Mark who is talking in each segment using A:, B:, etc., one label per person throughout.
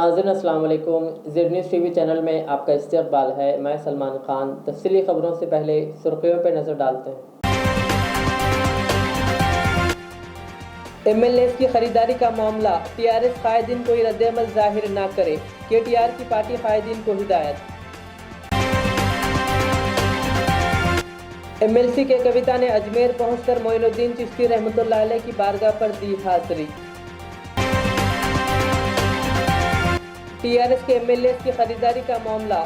A: नाज़रीन अस्सलाम वालेकुम। ज़ेड न्यूज़ टीवी चैनल में आपका इस्तकबाल है। मैं सलमान खान। तफसीली खबरों से पहले सुर्खियों पर नज़र डालते हैं। MLAs की खरीदारी का मामला, TRS कायदीन कोई रद्द-ए-अमल जाहिर न करे, KTR की पार्टी कायदीन को हिदायत। MLC के कविता ने अजमेर पहुंचकर मोइनुद्दीन चिश्ती रहमतुल्लाह अलैह की बारगाह पर दी हाज़री। TRS के MLAs की खरीदारी का मामला,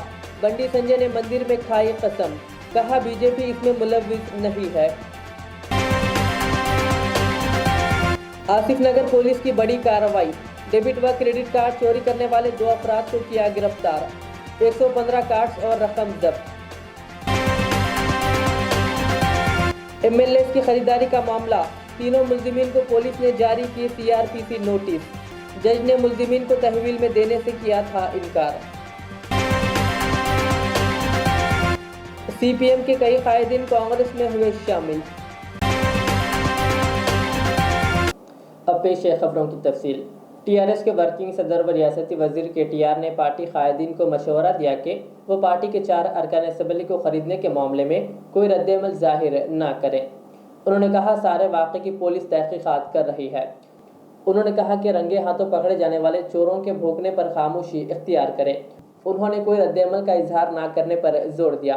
A: बंडी संजय ने मंदिर में खाई कसम, कहा बीजेपी इसमें मुलव्विस नहीं है। आसिफ नगर पुलिस की बड़ी कार्रवाई, डेबिट व क्रेडिट कार्ड चोरी करने वाले 2 अफराद को किया गिरफ्तार, 115 कार्ड्स और रकम जब्त। MLAs की खरीदारी का मामला, तीनों मुल्जिमीन को पुलिस ने जारी की CRPC नोटिस, जज ने मुल्जिमीन को तहवील में देने से किया था इनकार। CPM के कई कायदीन कांग्रेस में हुए शामिल। अब पेश है खबरों की तफसील। TRS के वर्किंग सदर व रियासती वजीर KTR ने पार्टी कायदीन को मशवरा दिया कि वो पार्टी के 4 अरकान असम्बली को खरीदने के मामले में कोई रद्द-ए-अमल जाहिर न करें। उन्होंने कहा सारे वाक़े की पुलिस तहकीकात कर रही है। उन्होंने कहा कि रंगे हाथों पकड़े जाने वाले चोरों के भौंकने पर खामोशी इख्तियार करें। उन्होंने कोई रद्द-ए-अमल का इजहार न करने पर जोर दिया।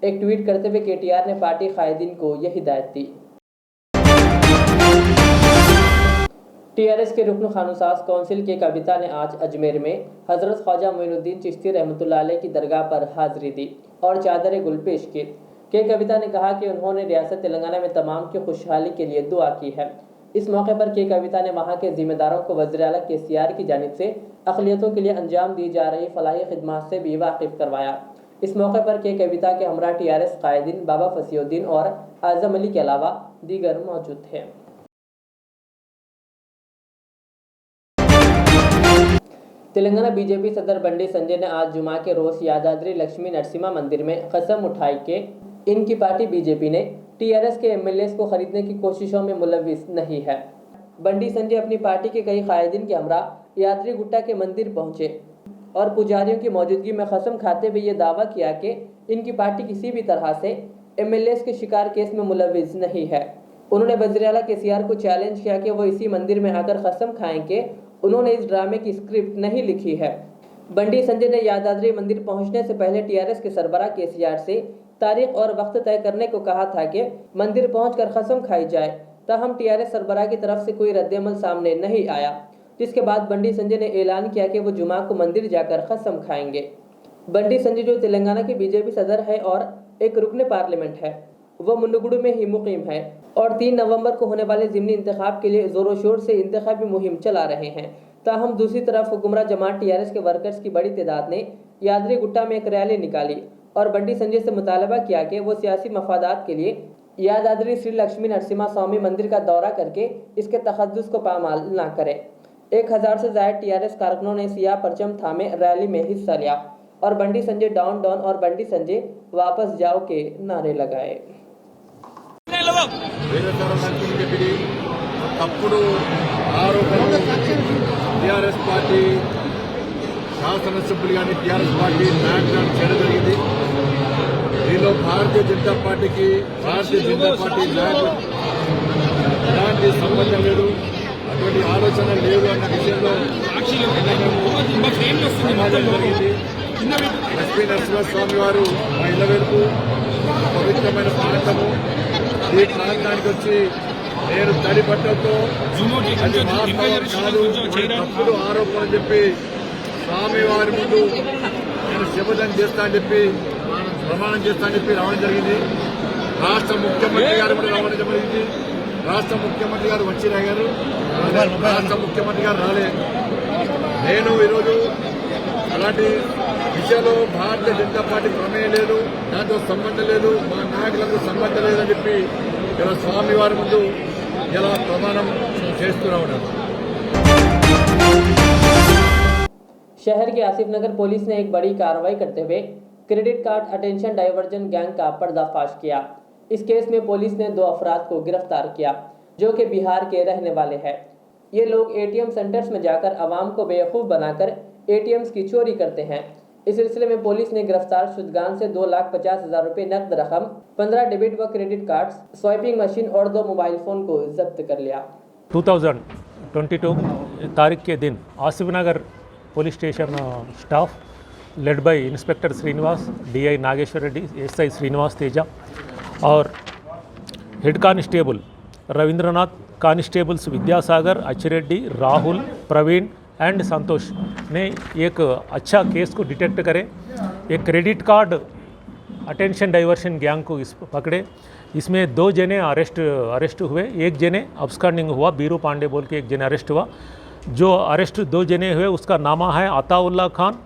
A: एक ट्वीट करते हुए KTR ने पार्टी कायदीन को यह हिदायत दी। TRS के रुकन खानुसास कौंसिल के कविता ने आज अजमेर में हज़रत ख्वाजा मोइनुद्दीन चिश्ती रहमतुल्लाह अलैह की दरगाह पर हाज़री दी और चादर गुल पेश की। के कविता ने कहा कि उन्होंने रियासत तेलंगाना में तमाम की खुशहाली के लिए दुआ की है। इस मौके पर के कविता ने वहाँ के जिम्मेदारों को वज़ीर आला KCR की जानिब से अक़लियतों के लिए अंजाम दी जा रही फलाही खिदमात से भी वाकिफ़ करवाया। इस मौके पर के कविता के हमरा TRS कायदीन बाबा फसीउद्दीन और आज़म अली के अलावा दीगर मौजूद थे। तेलंगाना बीजेपी सदर बंडी संजय ने आज जुमा के रोज यादाद्री लक्ष्मी नरसिम्हा मंदिर में कसम उठाई कि इनकी पार्टी बीजेपी ने TRS के MLAs को खरीदने की कोशिशों में मुलव्विस नहीं है। बंडी संजय अपनी पार्टी के कई कायदीन के हमरा यात्री गुट्टा के मंदिर पहुंचे और पुजारियों की मौजूदगी में कसम खाते हुए ये दावा किया कि इनकी पार्टी किसी भी तरह से MLAs के शिकार केस में मुलव्विस नहीं है। उन्होंने वज़ीर आला KCR को चैलेंज किया कि वो इसी मंदिर में आकर कसम खाएं कि उन्होंने इस ड्रामे की स्क्रिप्ट नहीं लिखी है। बंडी संजय ने यादाद्री मंदिर पहुंचने से पहले TRS के सरबराह KCR से तारीख और वक्त तय करने को कहा था कि मंदिर पहुंचकर कसम खाई जाए। ताहम TRS सरबराह की तरफ से कोई रद्द-ए-अमल सामने नहीं आया, जिसके बाद बंडी संजय ने ऐलान किया कि वो जुमा को मंदिर जाकर कसम खाएंगे। बंडी संजय जो तेलंगाना के बीजेपी सदर है और एक रुकन पार्लियामेंट है, वो मुन्नुगुडु में ही मुकीम है और 3 नवंबर को होने वाले ज़िमनी इंतखाब के लिए जोरों शोर से इंतखाबी मुहिम चला रहे हैं। ताहम दूसरी तरफ हुक्मरान जमात TRS के वर्कर्स की बड़ी तादाद ने यादरी गुट्टा में एक रैली निकाली और बंडी संजय से मुतालबा किया कि वो सियासी मफादात के लिए यादाद्री श्री लक्ष्मी नरसिम्हा स्वामी मंदिर का दौरा करके इसके तखद्दुस को पामाल न करें। 1000 से ज़ायद TRS कारकुनों ने सियाह परचम थामे रैली में हिस्सा लिया और बंडी संजय डाउन डाउन और बंडी संजय वापस जाओ के नारे लगाए।
B: తప్పుడు ఆరోపణలు TRS పార్టీ శాసనసభ్యులు కానీ TRS పార్టీ నాయకులను చేయడం జరిగింది. దీనిలో భారతీయ జనతా పార్టీ నాయకులు ఎలాంటి సంబంధం లేదు, అటువంటి ఆలోచన లేదు అన్న విషయంలో సమాజం జరిగింది. లక్ష్మీ నరసింహస్వామి వారు మా ఇళ్ల వరకు పవిత్రమైన ప్రాంతము. ఈ ప్రాంతానికి వచ్చి నేను తడి బట్టలతో అది వాస్తవం కాదు, తప్పుడు ఆరోపణలు చెప్పి స్వామివారి ముందు నేను శపథం చేస్తా అని చెప్పి ప్రమాణం చేస్తా అని చెప్పి రావడం జరిగింది. రాష్ట్ర ముఖ్యమంత్రి గారు కూడా రావడం జరిగింది. రాష్ట్ర ముఖ్యమంత్రి గారు వచ్చి రాగారు, రాష్ట్ర ముఖ్యమంత్రి గారు రాలే. నేను ఈరోజు అలాంటి విషయంలో భారతీయ జనతా పార్టీ ప్రమేయం లేదు, దాంతో సంబంధం లేదు, మా నాయకులకు సంబంధం లేదని చెప్పి ఇలా స్వామివారి ముందు ఇలా ప్రమాణం చేస్తూ రావడం.
A: शहर के आसिफ नगर पुलिस ने एक बड़ी कार्रवाई करते हुए credit card attention diversion gang का पर्दाफाश किया। इस केस में पुलिस ने 2 अफराद को गिरफ्तार किया जो कि बिहार के रहने वाले हैं। ये लोग ATM सेंटर्स में जाकर आवाम को बेवकूफ़ बनाकर ATMs की चोरी करते हैं। इस सिलसिले में पुलिस ने गिरफ्तार शुदगान से 2,50,000 रुपए नकद रकम, 15 डेबिट व क्रेडिट कार्ड्स, स्वाइपिंग मशीन और 2 मोबाइल फोन को जब्त कर लिया।
C: 2022 तारीख के दिन Asif Nagar police station staff led by inspector Srinivas, DI Nageswara Reddy, SI Srinivas Teja और head constable Ravindranath, constables Vidyasagar, Acchireddy, Rahul, Praveen and Santosh ने एक अच्छा केस को डिटेक्ट करे। एक credit card attention diversion gang को पकड़े। इसमें 2 जने अरेस्ट हुए, एक जने अब्सकॉन्डिंग हुआ, बीरू पांडे बोल के एक जने अरेस्ट हुआ। जो अरेस्ट 2 जने हुए उसका नामा है अताउल्ला खान,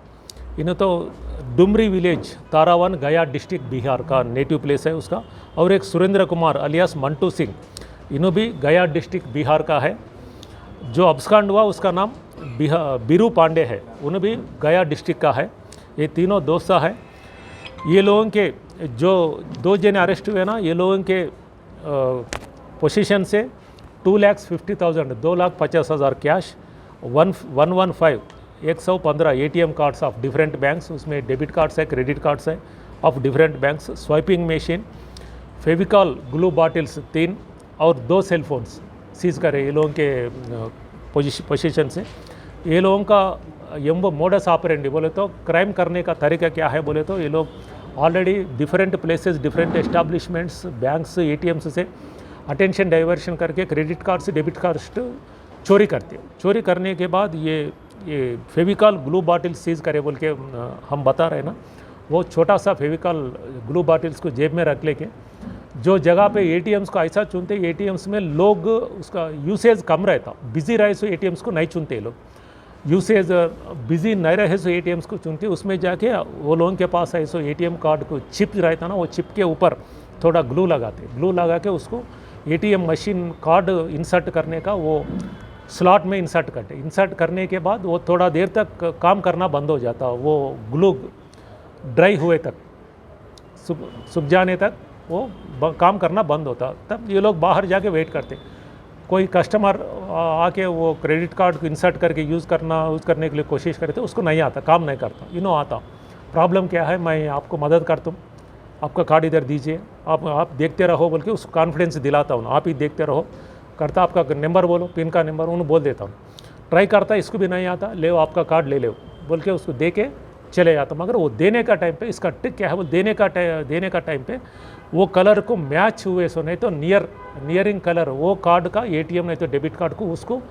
C: इन्हें तो डुमरी विलेज तारावन गया डिस्ट्रिक्ट बिहार का नेटिव प्लेस है उसका, और एक सुरेंद्र कुमार अलियास मंटू सिंह, इन्हों भी गया डिस्ट्रिक्ट बिहार का है। जो अब्सकॉन्ड हुआ उसका नाम बीरू पांडे है, उन्हें भी गया डिस्ट्रिक्ट का है। ये तीनों दोस्त है। ये लोगों के जो 2 जने अरेस्ट हुए ना, ये लोगों के पोजीशन से 2,50,000 2,50,000 cash, 115 ATM cards of different banks, उसमें डेबिट कार्ड्स है, क्रेडिट कार्ड्स है of different banks, swiping machine, Fevicol glue bottles 3 और 2 सेल फोन्स सीज करे ये लोगों के पोजीशन से। ये लोगों का यम्बो मोडस ऑपरेंडी बोले तो क्राइम करने का तरीका क्या है बोले तो, ये लोग already different places, different establishments, banks, ATMs से अटेंशन डाइवर्शन करके क्रेडिट कार्ड्स, डेबिट कार्ड्स चोरी करते हैं। चोरी करने के बाद ये फेविकॉल ग्लू बॉटल सीज करे बोल के हम बता रहे हैं ना, वो छोटा सा फेविकॉल ग्लू बॉटल्स को जेब में रख लेके जो जगह पे ATMs को ऐसा चुनते, ATMs में लोग उसका यूसेज कम रहता, बिजी रहे सो ATMs को नहीं चुनते लोग, यूसेज बिजी नहीं रहे सो ATMs को चुनते। उसमें जाके वो लोगों के पास है सो ATM कार्ड को चिप रहता ना, वो चिप के ऊपर थोड़ा ग्लू लगाते, ग्लू लगा के उसको ATM मशीन कार्ड इंसर्ट करने का वो स्लॉट में इंसर्ट करते। इंसर्ट करने के बाद वो थोड़ा देर तक काम करना बंद हो जाता, वो ग्लू ड्राई हुए तक, सूख जाने तक वो काम करना बंद होता। तब ये लोग बाहर जाके वेट करते, कोई कस्टमर आके वो क्रेडिट कार्ड को इंसर्ट करके यूज़ करने के लिए कोशिश करते, उसको नहीं आता, काम नहीं करता, इन्हों आता। प्रॉब्लम क्या है, मैं आपको मदद करता हूँ, आपका कार्ड इधर दीजिए, आप देखते रहो बोल के उसको कॉन्फिडेंस दिलाता हूँ, आप ही देखते रहो करता, आपका नंबर बोलो, पिन का नंबर उन्हें बोल देता हूँ। ट्राई करता, इसको भी नहीं आता, ले आपका कार्ड ले लो बोल के उसको दे के चले जाता। मगर वो देने का टाइम पे, इसका ट्रिक क्या है, वो देने का टाइम पे वो कलर को मैच हुए सो, नहीं तो नियरिंग कलर वो कार्ड का ATM नहीं तो डेबिट कार्ड को उसको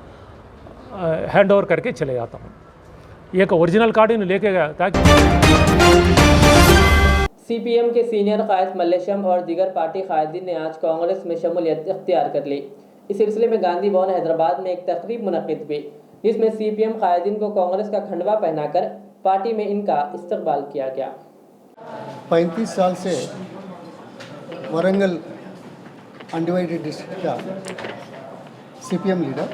C: हैंड ओवर करके चले जाता हूँ। एक ओरिजिनल कार्ड इन्हें लेके गया ताकि
A: CPM के सीनियर कायद मल्लेशम और दीगर पार्टी कायदीन ने आज कांग्रेस में शमूलियत इख्तियार कर ली। इस सिलसिले में गांधी भवन हैदराबाद में एक तकरीब मुनक़िद हुई, जिसमें CPM कायदीन को कांग्रेस का खंडवा पहनाकर पार्टी में इनका इस्तकबाल किया गया।
D: 35 साल से वरंगल अनडिवाइडेड डिस्ट्रिक्ट का CPM लीडर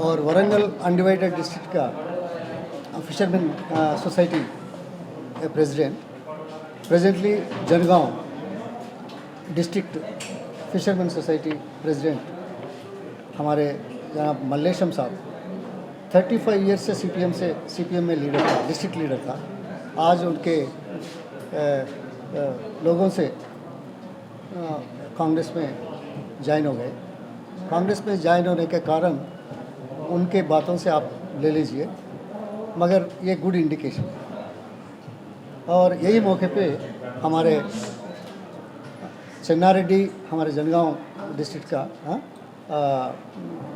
D: और वरंगल अनडिवाइडेड डिस्ट्रिक्ट का fisherman society president, presently Jangaon district fisherman society president हमारे जनाब मल्लेशम साहब 35 ईयर्स से CPM में लीडर था, डिस्ट्रिक्ट लीडर था। आज उनके लोगों से कांग्रेस में ज्वाइन हो गए। कांग्रेस में ज्वाइन होने के कारण उनके बातों से आप ले लीजिए, मगर ये गुड इंडिकेशन है। और यही मौके पे हमारे चन्नारेड्डी हमारे जनगांव डिस्ट्रिक्ट का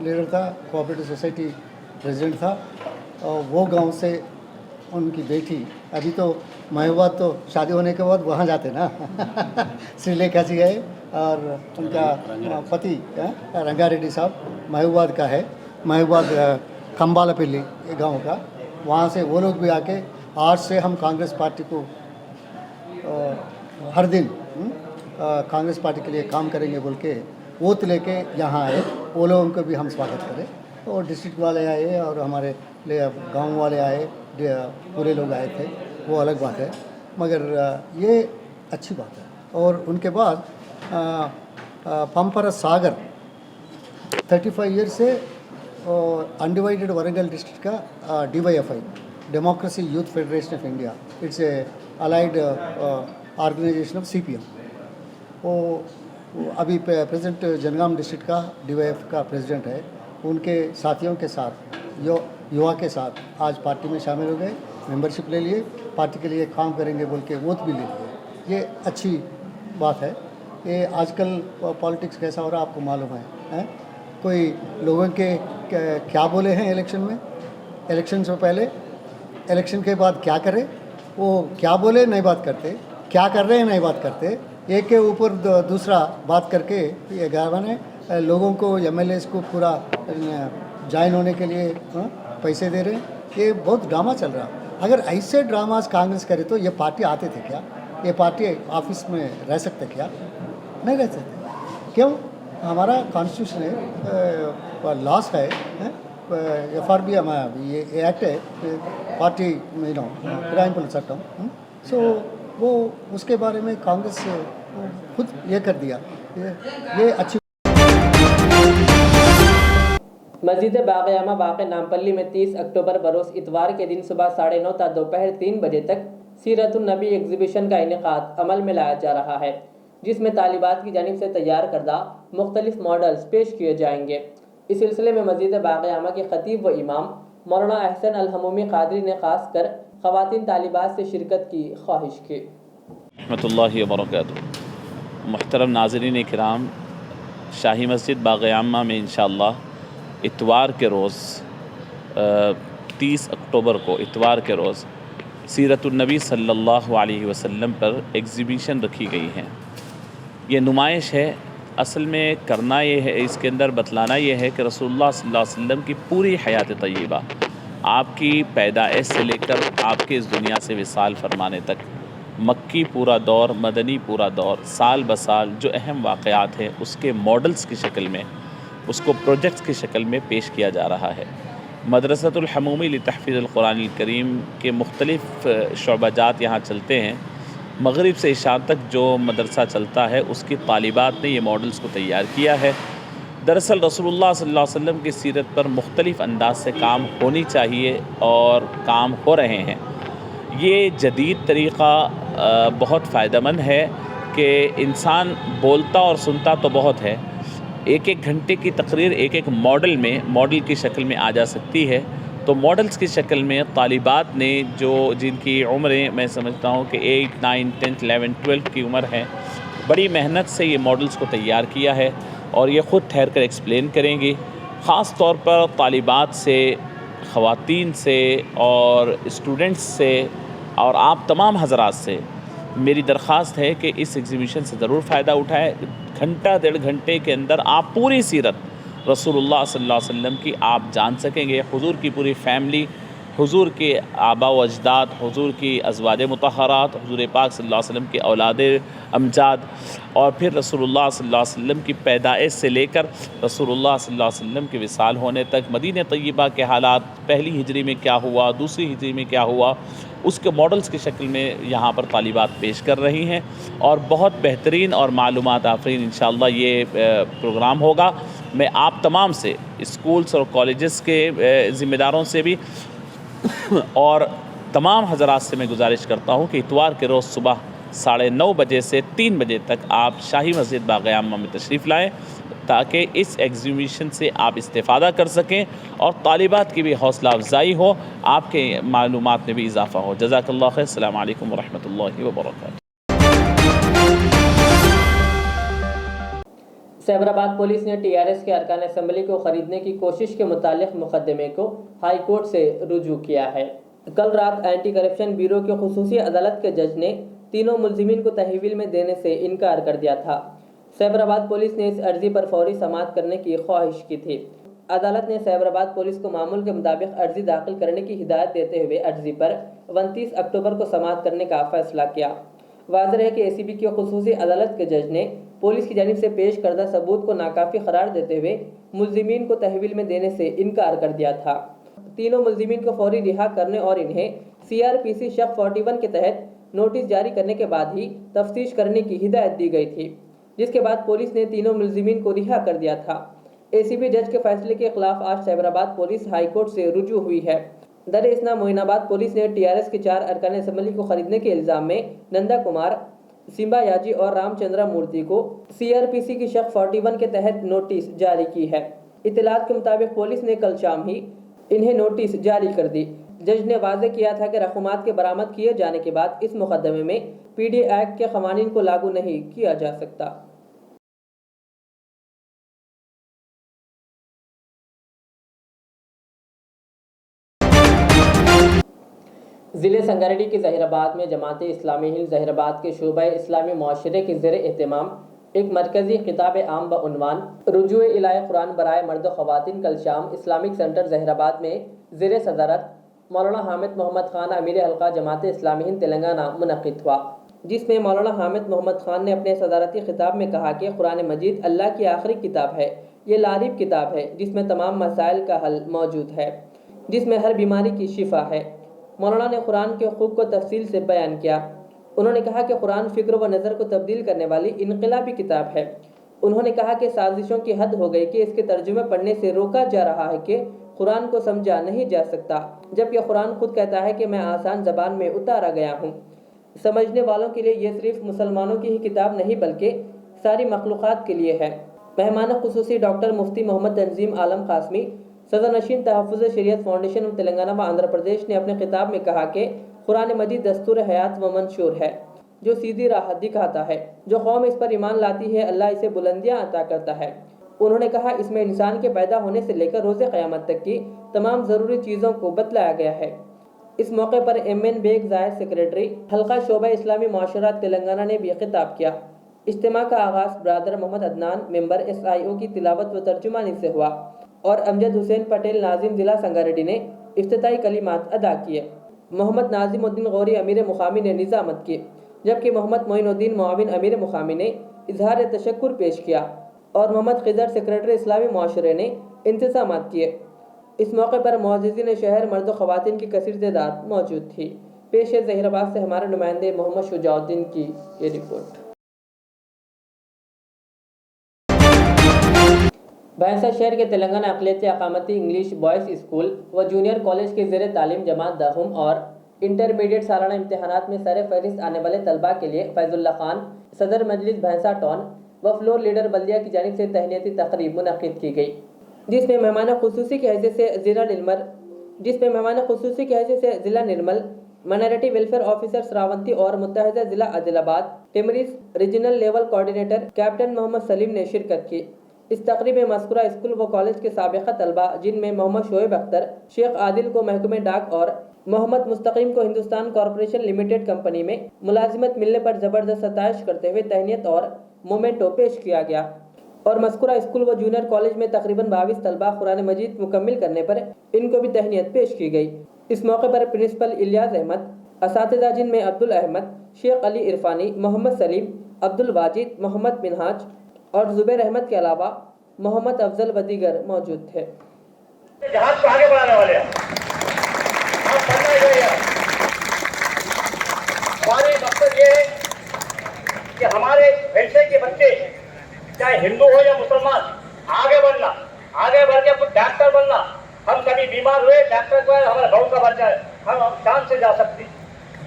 D: लीडर था, कोऑपरेटिव सोसाइटी प्रेसिडेंट था, और वो गांव से उनकी बेटी, अभी तो महबूबा तो शादी होने के बाद वहाँ जाते ना श्रीलेखा जी है, और उनका पति रंगारेड्डी साहब महबूबाद का है, महबूबाद खम्बालापल्ली गांव का। वहाँ से वो लोग भी आके आज से हम कांग्रेस पार्टी को हर दिन कांग्रेस पार्टी के लिए काम करेंगे बोल के वोट लेके यहाँ आए। वो लोगों को भी हम स्वागत करें, और डिस्ट्रिक्ट वाले आए और हमारे गांव वाले आए, पूरे लोग आए थे, वो अलग बात है, मगर ये अच्छी बात है। और उनके बाद पंपरा सागर 35 ईयर से अनडिवाइडेड वरंगल डिस्ट्रिक्ट का DYFI, democracy youth federation of India, it's a allied organization of CPM। वो अभी प्रेसिडेंट जनगाम डिस्ट्रिक्ट का DYF का प्रेसिडेंट है। उनके साथियों के साथ युवा के साथ आज पार्टी में शामिल हो गए, मेंबरशिप ले लिए, पार्टी के लिए काम करेंगे बोल के वोट भी ले लिए। ये अच्छी बात है। ये आजकल पॉलिटिक्स कैसा हो रहा है आपको मालूम है? कोई लोगों के क्या बोले हैं इलेक्शन में, इलेक्शन से पहले, इलेक्शन के बाद क्या करें, वो क्या बोले नहीं बात करते, क्या कर रहे हैं नहीं बात करते, एक के ऊपर दूसरा बात करके ये गवर्नमेंट लोगों को MLAs को पूरा ज्वाइन होने के लिए पैसे दे रहे हैं। ये बहुत ड्रामा चल रहा। अगर ऐसे ड्रामास कांग्रेस करे तो ये पार्टी आते थे क्या? ये पार्टी ऑफिस में रह सकते क्या? नहीं रह सकते। क्यों? हमारा कॉन्स्टिट्यूशन है, लॉस है, FRB हमारा ये एक्ट है, पार्टी फिराइन चट्टम। सो वो उसके बारे में कांग्रेस खुद ये कर दिया। ये अच्छी
A: मस्जिद बाग़यामा वाक़े नामपल्ली में 30 अक्टूबर बरोज़ इतवार के दिन सुबह 9:30 ता दोपहर 3 बजे तक सीरतुन नबी एग्जीबिशन का इनेकाद अमल में लाया जा रहा है, जिसमें तालिबात की जानिब से तैयार करदा मुख्तलिफ मॉडल्स पेश किए जाएंगे। इस सिलसिले में मस्जिद बाग़यामा के खतीब व इमाम मौलाना अहसन अल हमूमी क़ादरी ने खास कर ख़वातीन तालिबात से शिरकत की ख्वाहिश की।
E: रहमतुल्लाहि व बरकातुहू। मुहतरम नाज़रीन किराम, शाही मस्जिद बाग़यामा में इंशाअल्लाह इतवार के रोज़ 30 अक्टूबर को इतवार के रोज़ सीरतुन्नबी सल्लल्लाहु अलैहि वसल्लम पर एग्ज़िबिशन रखी गई है। ये नुमाइश है, असल में करना ये है, इसके अंदर बतलाना ये है कि रसूलुल्लाह सल्लल्लाहु अलैहि वसल्लम की पूरी हयात तय्यबा, आपकी पैदाइश से लेकर आपके इस दुनिया से विसाल फरमाने तक, मक्की पूरा दौर, मदनी पूरा दौर, साल ब साल जो अहम वाक़यात हैं उसके मॉडल्स की शक्ल में, उसको प्रोजेक्ट्स की शक्ल में पेश किया जा रहा है। मदरसतुल हमूमी लितहफ़ीज़ुल कुरानिल करीम के मुख्तलिफ़ शोबाजात यहाँ चलते हैं। मगरिब से इशा तक जो मदरसा चलता है उसकी तालिबात ने ये मॉडल्स को तैयार किया है। दरअसल रसूलुल्लाह सल्लल्लाहु अलैहि वसल्लम की सीरत पर मुख्तलिफ़ अंदाज से काम होनी चाहिए और काम हो रहे हैं। ये जदीद तरीक़ा बहुत फ़ायदेमंद है कि इंसान बोलता और सुनता तो बहुत है, एक एक घंटे की तकरीर एक एक मॉडल की शक्ल में आ जा सकती है। तो मॉडल्स की शक्ल में तालिबात ने जो जिनकी उम्रें मैं समझता हूँ कि 8, 9, 10, 11, 12 की उम्र है, बड़ी मेहनत से ये मॉडल्स को तैयार किया है और ये ख़ुद ठहर कर एक्सप्लेन करेंगी। ख़ास तौर पर तालिबात से, ख़वातीन से और स्टूडेंट्स से और आप तमाम हज़रात से मेरी दरख्वास्त है कि इस एग्ज़िबिशन से ज़रूर फ़ायदा उठाएं। घंटा 1.5 घंटे के अंदर आप पूरी सीरत रसूलुल्लाह सल्लल्लाहु अलैहि वसल्लम की आप जान सकेंगे। हुज़ूर की पूरी फ़ैमिली, हुज़ूर के आबा व अजदाद, हुज़ूर की अज़वाज मुतहरात, हुज़ूर पाक सल्लल्लाहु अलैहि वसल्लम के औलाद अमजाद, और फिर रसूलुल्लाह सल्लल्लाहु अलैहि वसल्लम की पैदाइश से लेकर रसूलुल्लाह सल्लल्लाहु अलैहि वसल्लम के विसाल होने तक मदीना तय्यबा के हालात, पहली हिजरी में क्या हुआ, दूसरी हिजरी में क्या हुआ, उसके मॉडल्स की शक्ल में यहाँ पर तालिबात पेश कर रही हैं। और बहुत बेहतरीन और मालूमात आफरीन इंशाअल्लाह ये प्रोग्राम होगा। मैं आप तमाम से, स्कूल्स और कॉलेजेस के ज़िम्मेदारों से भी और तमाम हज़रात से मैं गुजारिश करता हूँ कि इतवार के रोज़ सुबह 9:30 बजे से 3 बजे तक आप शाही मस्जिद बाग़यामा में तशरीफ़ लाएँ ताकि इस एग्ज़िबिशन से आप इस्तेफ़ादा कर सकें और तालिबात की भी हौसला अफजाई हो, आपके मालूमात में भी इजाफ़ा हो। जज़ाकल्लाह खैर। अस्सलामु अलैकुम व रहमतुल्लाहि व बरकातुहू।
A: सैबराबाद पुलिस ने TRS के अरकान असम्बली को खरीदने की कोशिश के मुतालिक मुकदमे को हाई कोर्ट से रुजू किया है। कल रात एंटी करप्शन ब्यूरो के खुसूसी अदालत के जज ने तीनों मुलजिमीन को तहवील में देने से इनकार कर दिया था। सैबराबाद पुलिस ने इस अर्जी पर फौरी समाअत करने की ख्वाहिश की थी। अदालत ने सैबराबाद पुलिस को मामूल के मुताबिक अर्जी दाखिल करने की हिदायत देते हुए अर्जी पर 29 अक्टूबर को समाअत करने का फैसला किया। वाज़ेह है कि ACB की खुसूसी अदालत के जज ने पुलिस की जानिब से पेश करदा सबूत को नाकाफ़ी करार देते हुए मुलजिमीन को तहवील में देने से इनकार कर दिया था। तीनों मुलजिमीन को फौरी रिहा करने और इन्हें CRPC शक 41 के तहत नोटिस जारी करने के बाद ही तफ्तीश करने की हिदायत दी गई थी, जिसके बाद पुलिस ने तीनों मुलजिमीन को रिहा कर दिया था। एसीबी जज के फैसले के खिलाफ आज साइबराबाद पुलिस हाईकोर्ट से रुजू हुई है। दर इसना मोइनाबाद पुलिस ने टीआरएस के 4 अरकान असम्बली को खरीदने के इल्जाम में नंदा कुमार, सिम्बा याजी और रामचंद्र मूर्ति को सीआरपीसी की शक 41 के तहत नोटिस जारी की है। इत्तलात के मुताबिक पुलिस ने कल शाम ही इन्हें नोटिस जारी कर दी। जज ने वाज़ेह किया था कि रकूमात के बरामद किए जाने के बाद इस मुकदमे में पीडी एक्ट के क़वानीन को लागू नहीं किया जा सकता। ज़िले संगारेड्डी के ज़हीराबाद में जमात इस्लामी हिंद ज़हीराबाद के शोबा इस्लामी मुआशरे के ज़ेर एहतमाम एक मरकज़ी खिताब आम ब उन्वान रुजूए इलाए कुरान बराए मर्द ख़वातीन कल शाम इस्लामिक सेंटर ज़हीराबाद में ज़ेर सदारत मौलाना हामिद मोहम्मद खान अमीर हल्का जमात इस्लामी हिंद तेलंगाना मुनक़िद हुआ, जिसमें मौलाना हामिद मोहम्मद खान ने अपने सदारती खिताब में कहा कि कुरान मजीद अल्लाह की आखिरी किताब है। ये लारीब किताब है जिसमें तमाम मसाइल का हल मौजूद है, जिसमें हर बीमारी की शिफा है। मौलाना ने कुरान के हुक्म को तफसील से बयान किया। उन्होंने कहा कि कुरान फ़िक्र व नज़र को तब्दील करने वाली इनकलाबी किताब है। उन्होंने कहा कि साजिशों की हद हो गई कि इसके तर्जुमे पढ़ने से रोका जा रहा है कि कुरान को समझा नहीं जा सकता, जबकि कुरान खुद कहता है कि मैं आसान ज़बान में उतारा गया हूँ। समझने वालों के लिए यह सिर्फ मुसलमानों की ही किताब नहीं बल्कि सारी मखलूक़ात के लिए है। मेहमान खुसूसी डॉक्टर मुफ्ती मोहम्मद तंजीम आलम कासमी, सदर नशीन तहफ़्फ़ुज़ शरीयत फाउंडेशन तेलंगाना व आंध्र प्रदेश ने अपने खिताब में कहा कि कुरान मजीद दस्तूर हयात व मंशूर है जो सीधी राह दिखाता है। जो कौम इस पर ईमान लाती है अल्लाह इसे बुलंदियाँ अता करता है। उन्होंने कहा इसमें इंसान के पैदा होने से लेकर रोज़े क़यामत तक की तमाम ज़रूरी चीज़ों को बतलाया गया है। इस मौके पर MN बेग ज़ाहिर सेक्रेटरी हल्का शोबा इस्लामी मुआशरात तेलंगाना ने भी खिताब किया। इज्तिमा का आगाज़ ब्रादर मोहम्मद अदनान मेंबर SIO की तिलावत व तर्जुमानी से हुआ और अमजद हुसैन पटेल नाजिम ज़िला संगारेड्डी ने इफ्तिताई कलिमात अदा किए। मोहम्मद नाजिमुद्दीन गौरी अमीर मुकामी ने निज़ामत की, जबकि मोहम्मद मोइनुद्दीन मुआविन अमीर मुकामी ने इजहार तशक्कुर पेश किया और मोहम्मद खिज़र सेक्रेटरी इस्लामी मुआशरे ने इंतज़ामात किए। इस मौके पर मुअज़्ज़िज़ीन शहर मर्द व ख़वातीन की कसीर तादाद मौजूद थी। पेश है ज़हीराबाद से हमारे नुमाइंदे मोहम्मद शुजाउद्दीन की ये रिपोर्ट। भैंसा शहर के तेलंगाना अक़लियती अक़ामती इंग्लिश बॉयज़ स्कूल व जूनियर कॉलेज के ज़ेर तालीम जमात दहुम और इंटरमीडिएट सालाना इम्तहानात में सर फहरिस्त आने वाले तलबा के लिए फैज़ुल्ला खान, सदर मजलिस भैंसा टाउन व फ्लोर लीडर बल्दिया की जानिब से तहनीती तक़रीब मुनक़्क़िद की गई, जिसमें मेहमान खुसूसी की हैसियत से ज़िला Nirmal, minority welfare officer Shravanti और मुत्तहिदा ज़िला Adilabad TMREIS regional level coordinator captain Mohammed Salim ने शिरकत की। इस तकरीब में मस्कुरा स्कूल व कॉलेज के साबिक़ा तलबा, जिनमें मोहम्मद शोएब अख्तर, शेख आदिल को महकमे डाक और मोहम्मद मुस्तकीम को हिंदुस्तान कॉरपोरेशन लिमिटेड कंपनी में मुलाजिमत मिलने पर ज़बरदस्त सताइश करते हुए तहनीत और मोमेंटो पेश किया गया और मस्कुरा स्कूल व जूनियर कॉलेज में तकरीबन 22 तलबा कुरान मजीद मुकम्मिल करने पर इनको भी तहनीत पेश की गई। इस मौके पर प्रिंसिपल इलियास अहमद, असातिज़ा जिनमें अब्दुल अहमद, शेख अली इरफानी, मोहम्मद सलीम, अब्दुल वाजिद, मोहम्मद मिनहाज और जुबैर अहमद के अलावा मोहम्मद अफजल व दीगर मौजूद थे।
F: जहाज को आगे बढ़ाने वाले हैं, आप पढ़ना चाहिए। हमारे मकसद ये है कि हमारे भैंसे के बच्चे चाहे हिंदू हो या मुसलमान आगे बढ़ना, आगे बढ़ के डॉक्टर बनना। हम कभी बीमार हुए डॉक्टर को हमारे भाव का बच्चा है, हम शान से जा सकते।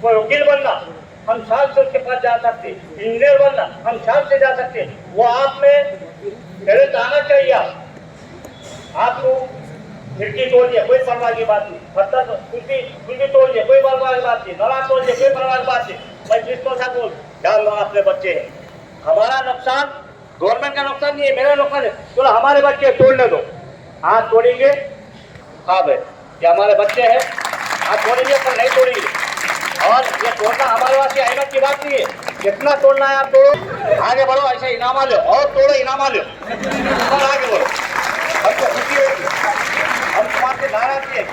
F: कोई वकील बनना, हम शान से उसके पास जा सकते। इंजीनियर बनना, हम शान से जा सकते। वो आप में पहले तो आना चाहिए। आपको खिड़की तोड़िए, कोई परवाह की बात नहीं। पत्थर कुर्सी तोड़िए, कोई परवाह की बात नहीं। नला तोड़िए, कोई परवाह की बात नहीं। मैं जिसको सा बोल डाल दो, अपने बच्चे हैं। हमारा नुकसान गवर्नमेंट का नुकसान नहीं है, मेरा नुकसान है। चलो हमारे बच्चे तोड़ने दो, हाथ तोड़ेंगे खाब है कि हमारे बच्चे हैं, हाथ तोड़ेंगे पर नहीं तोड़ेंगे। और ये तोड़ना हमारे पास की अहमत की बात नहीं है। जितना तोड़ना है आप तोड़ो, आगे बढ़ो, ऐसे इनामा लो और तोड़ो, इनामा लो और आगे बढ़ो। हमको खुशी होगी, हम तुम्हारे नाराज नहीं है।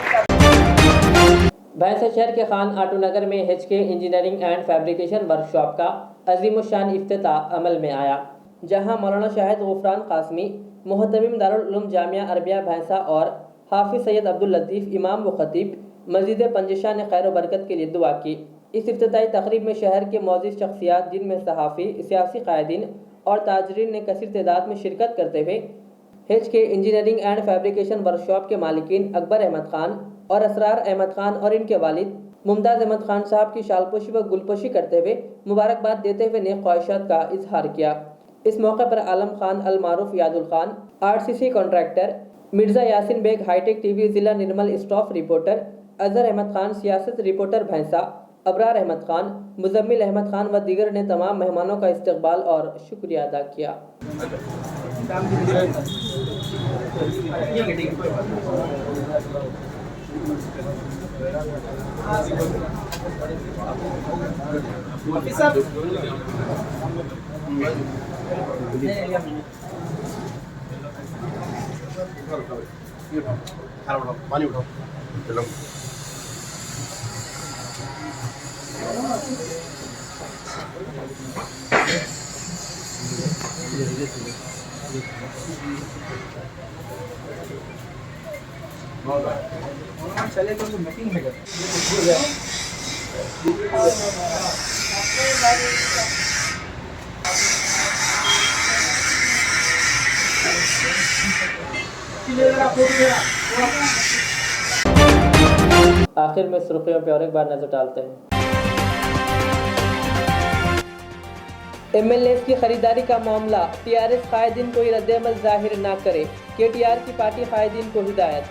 A: भैंसा शहर के खान आटू नगर में HK engineering and fabrication workshop का अज़ीमुश्शान इफ्तिताह अमल में आया, जहां मौलाना शाहिद गुफरान कासमी, मुहतमिम दारुल उलूम जामिया अरबिया भैंसा और हाफिज सैयद अब्दुल लतीफ़ इमाम व खतीब मस्जिद पंजशाह ने खैर बरकत के लिए दुआ की। इस इफ्तिताई तकरीब में शहर के मौजूद शख्सियात, जिनमें सहाफ़ी, सियासी कायदीन और ताजरीन ने कसीर तादाद में शिरकत करते हुए हिज के इंजीनियरिंग एंड फैब्रिकेशन वर्कशॉप के मालिकीन अकबर अहमद खान और असरार अहमद खान और इनके वालिद मुमताज़ अहमद खान साहब की शालपोशी व गुलपोशी करते हुए मुबारकबाद देते हुए नेक ख्वाहिशात का इजहार किया। इस मौके पर आलम खान अल मारूफ Yadul Khan, RCC contractor, Mirza Yasin Baig hi-tech TV जिला Nirmal staff reporter, Azhar Ahmed Khan Siyasat reporter भैंसा, अबरार अहमद खान, मुजम्मिल अहमद खान व दीगर ने तमाम मेहमानों का इस्तकबाल और शुक्रिया अदा किया।
B: पानी उठाओ।
F: चले तो मीटिंग में
A: आखिर में सुर्खियों पर और एक बार नजर डालते हैं। MLAs की खरीदारी का मामला, TRS कायदीन कोई रद्द-ए-अमल जाहिर न करे, KTR की पार्टी कायदीन को हिदायत।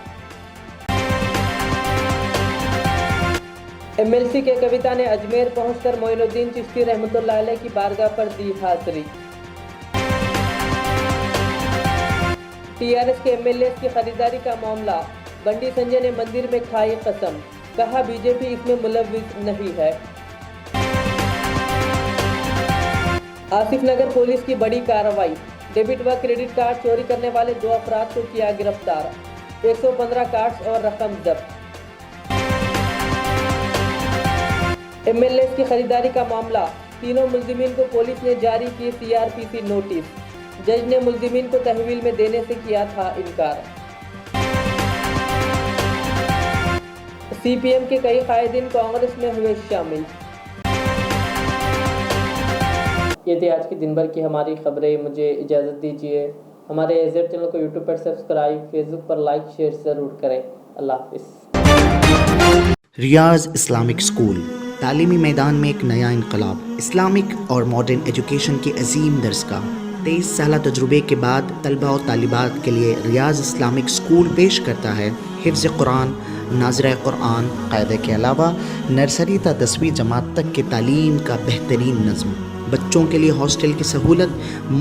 A: MLC के कविता ने अजमेर पहुंचकर मोइनुद्दीन चिश्ती रहमतुल्लाह अलैह की बारगाह पर दी हाजिरी। TRS के MLAs की खरीदारी का मामला, बंडी संजय ने मंदिर में खाई कसम, कहा बीजेपी इसमें मुलव्विस नहीं है। आसिफ नगर पुलिस की बड़ी कार्रवाई, डेबिट व क्रेडिट कार्ड चोरी करने वाले 2 अफराद को किया गिरफ्तार, 115 कार्ड्स और रकम जब्त। MLAs की खरीदारी का मामला, तीनों मुल्जिमीन को पुलिस ने जारी की CRPC नोटिस, जज ने मुल्जिमीन को तहवील में देने से किया था इनकार। CPM के कई कायदीन कांग्रेस में हुए शामिल। ये थी आज की दिन भर की हमारी खबरें। मुझे इजाज़त दीजिए। हमारे AZ चैनल को YouTube पर सब्सक्राइब, Facebook पर लाइक शेयर ज़रूर करें। अल्लाह हाफ़िज़।
G: रियाज इस्लामिक स्कूल, तालीमी मैदान में एक नया इनकलाब। इस्लामिक और मॉडर्न एजुकेशन की अजीम दरसगाह। 23 साल तजुर्बे के बाद तलबा और तालिबात के लिए रियाज इस्लामिक स्कूल पेश करता है हिफ्ज़ कुरान, नाज़िरा कुरान क़ायदे के अलावा नर्सरी ता 10वीं जमात तक की तालीम का बेहतरीन नज़्म। बच्चों के लिए हॉस्टल की सहूलत,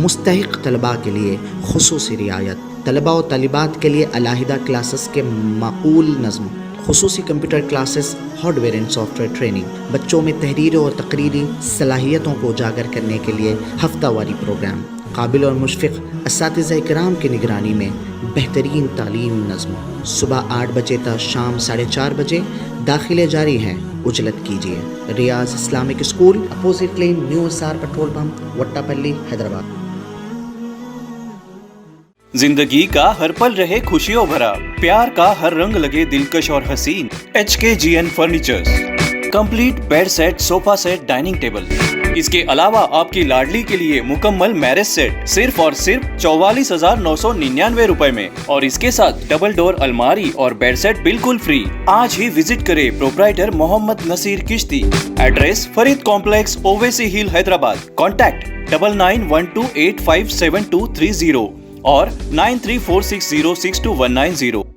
G: मुस्तहिक़ तलबा के लिए खुसूसी रियायत, तलबा और तालिबात के लिए अलहदा क्लासेस के माकूल नज़्म, खुसूसी computer classes, hardware and software training, बच्चों में तहरीरी और तकरीरी सलाहियतों को उजागर करने के लिए हफ्तावारी प्रोग्राम, काबिल और मुशफ़िक़ असातिज़ा इकराम की निगरानी में बेहतरीन तालीम नज़्म। सुबह 8 बजे तक शाम 4:30 बजे दाखिले जारी हैं, उजलत कीजिए। Riyaz Islamic school, opposite lane, new SR petrol pump, Vattepally, Hyderabad.
H: जिंदगी का हर पल रहे खुशियों भरा, प्यार का हर रंग लगे दिलकश और हसीन। HKGN furnitures, complete bed set, sofa set, dining table. इसके अलावा आपकी लाडली के लिए मुकम्मल मैरिज सेट सिर्फ और सिर्फ 44,999 रुपए में, और इसके साथ डबल डोर अलमारी और बेड सेट बिल्कुल फ्री। आज ही विजिट करें प्रोप्राइटर मोहम्मद नसीर किश्ती। एड्रेस फरीद कॉम्प्लेक्स, ओवैसी हिल, हैदराबाद। कॉन्टैक्ट 9912857230 और 9346062190।